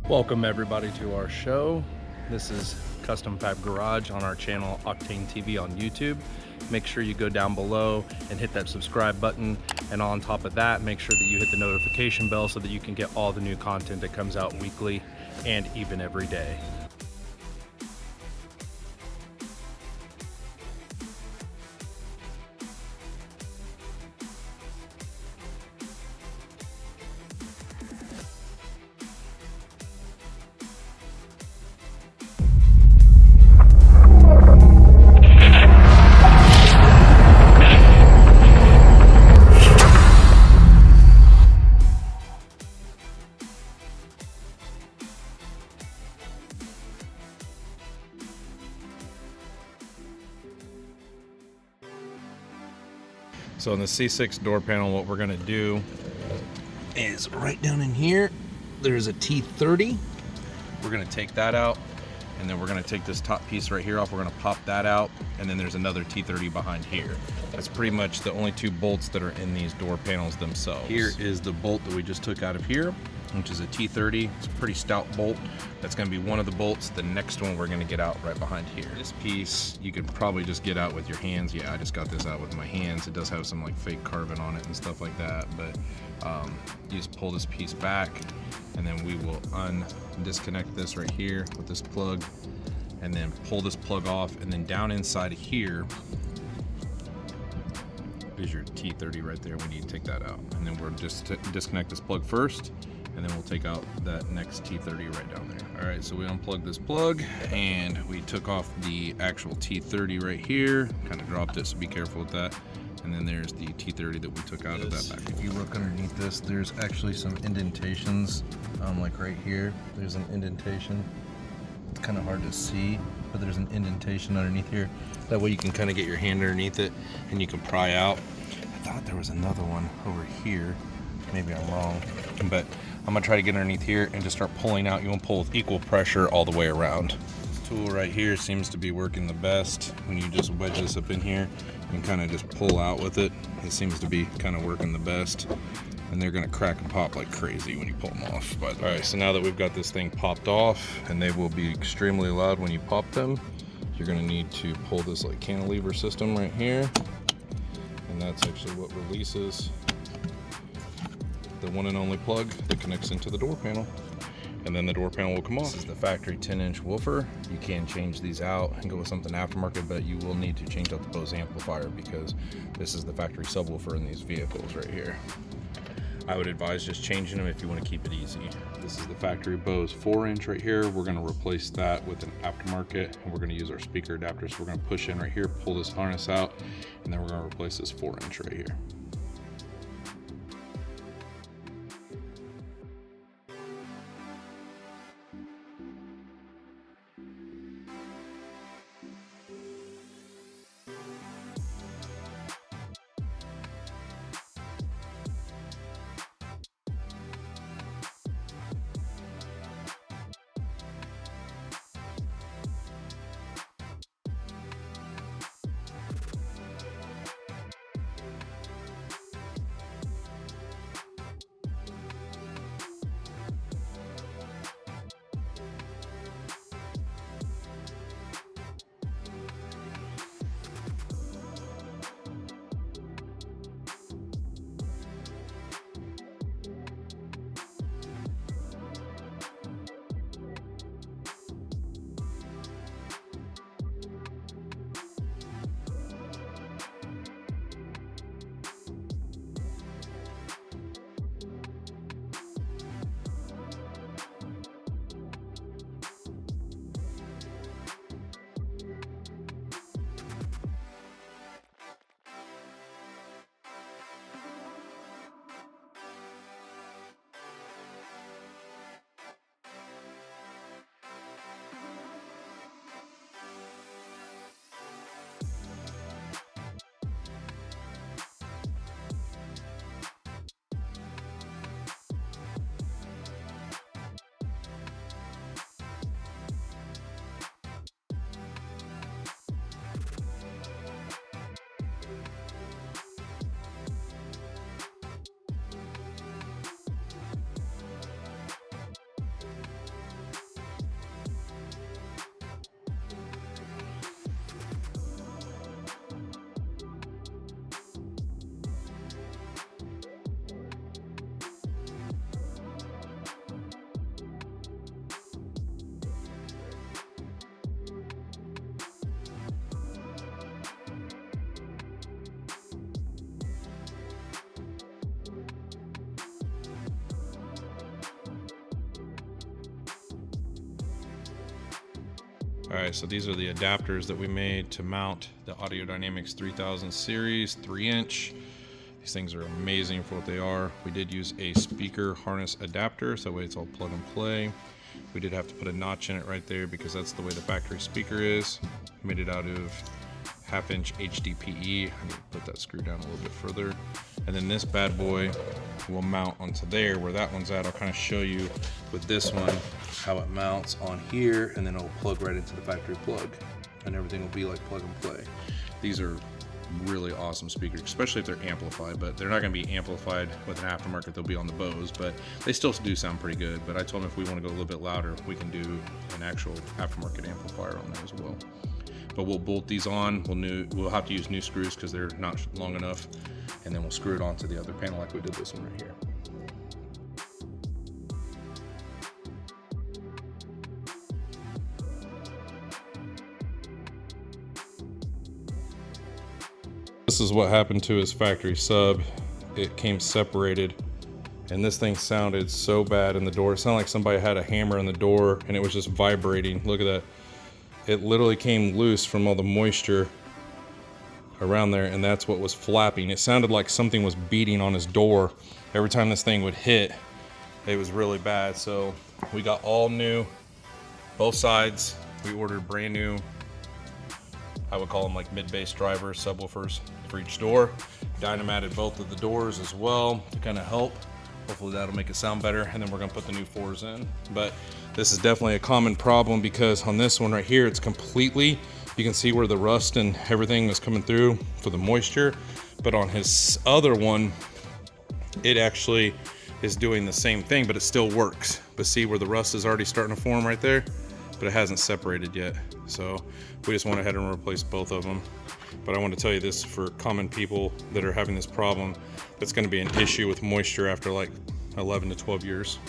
Welcome everybody to our show. This is Custom Fab Garage on our channel Octane TV on YouTube. Make sure you go down below and hit that subscribe button, and on top of that, make sure that you hit the notification bell so that you can get all the new content that comes out weekly and even every day. So in the C6 door panel, what we're gonna do is right down in here, there's a T30. We're gonna take that out, and then we're gonna take this top piece right here off. We're gonna pop that out, and then there's another T30 behind here. That's pretty much the only two bolts that are in these door panels themselves. Here is the bolt that we just took out of here, which is a T30. It's a pretty stout bolt. That's gonna be one of the bolts. The next one we're gonna get out right behind here. This piece, you could probably just get out with your hands. Yeah, I just got this out with my hands. It does have some like fake carbon on it and stuff like that, but you just pull this piece back, and then we will disconnect this right here with this plug, and then pull this plug off, and then down inside of here is your T30 right there. We need to take that out, and then we'll just disconnect this plug first, and then we'll take out that next T30 right down there. All right, so we unplugged this plug, and we took off the actual T30 right here, kind of dropped it, so be careful with that. And then there's the T30 that we took out of that back. If you look underneath this, there's actually some indentations, like right here, there's an indentation. It's kind of hard to see, but there's an indentation underneath here. That way you can kind of get your hand underneath it, and you can pry out. I thought there was another one over here. Maybe I'm wrong, but I'm gonna try to get underneath here and just start pulling out. You want to pull with equal pressure all the way around. This tool right here seems to be working the best. When you just wedge this up in here and kind of just pull out with it, it seems to be kind of working the best. And they're gonna crack and pop like crazy when you pull them off. But all right, so now that we've got this thing popped off, and they will be extremely loud when you pop them, you're gonna need to pull this like cantilever system right here, and that's actually what releases the one and only plug that connects into the door panel, and then the door panel will come off. This is the factory 10-inch woofer. You can change these out and go with something aftermarket, but you will need to change out the Bose amplifier because this is the factory subwoofer in these vehicles right here. I would advise just changing them if you want to keep it easy. This is the factory Bose 4-inch right here. We're going to replace that with an aftermarket, and we're going to use our speaker adapter. So we're going to push in right here, pull this harness out, and then we're going to replace this 4-inch right here. All right, so these are the adapters that we made to mount the Audio Dynamics 3000 series 3-inch. These things are amazing for what they are. We did use a speaker harness adapter, so that way it's all plug and play. We did have to put a notch in it right there because that's the way the factory speaker is. Made it out of 1/2-inch HDPE. I need to put that screw down a little bit further. And then this bad boy will mount onto there where that one's at. I'll kind of show you with this one how it mounts on here, and then it'll plug right into the factory plug, and everything will be like plug and play. These are really awesome speakers, especially if they're amplified, but they're not going to be amplified with an aftermarket. They'll be on the Bose, but they still do sound pretty good. But I told them if we want to go a little bit louder, we can do an actual aftermarket amplifier on there as well. But we'll bolt these on. We'll have to use new screws because they're not long enough, and then we'll screw it onto the other panel like we did this one right here. This is what happened to his factory sub. It came separated, and this thing sounded so bad in the door. It sounded like somebody had a hammer in the door and it was just vibrating. Look at that. It literally came loose from all the moisture around there, and that's what was flapping. It sounded like something was beating on his door every time this thing would hit. It was really bad. So we got all new, both sides. We ordered brand new, I would call them like mid-bass drivers, subwoofers for each door. Dynamated both of the doors as well to kind of help. Hopefully that'll make it sound better, and then we're gonna put the new 4s in. But this is definitely a common problem because on this one right here, it's completely, you can see where the rust and everything is coming through for the moisture. But on his other one, it actually is doing the same thing, but it still works. But see where the rust is already starting to form right there, but it hasn't separated yet. So we just went ahead and replaced both of them. But I want to tell you this, for common people that are having this problem, that's going to be an issue with moisture after like 11 to 12 years.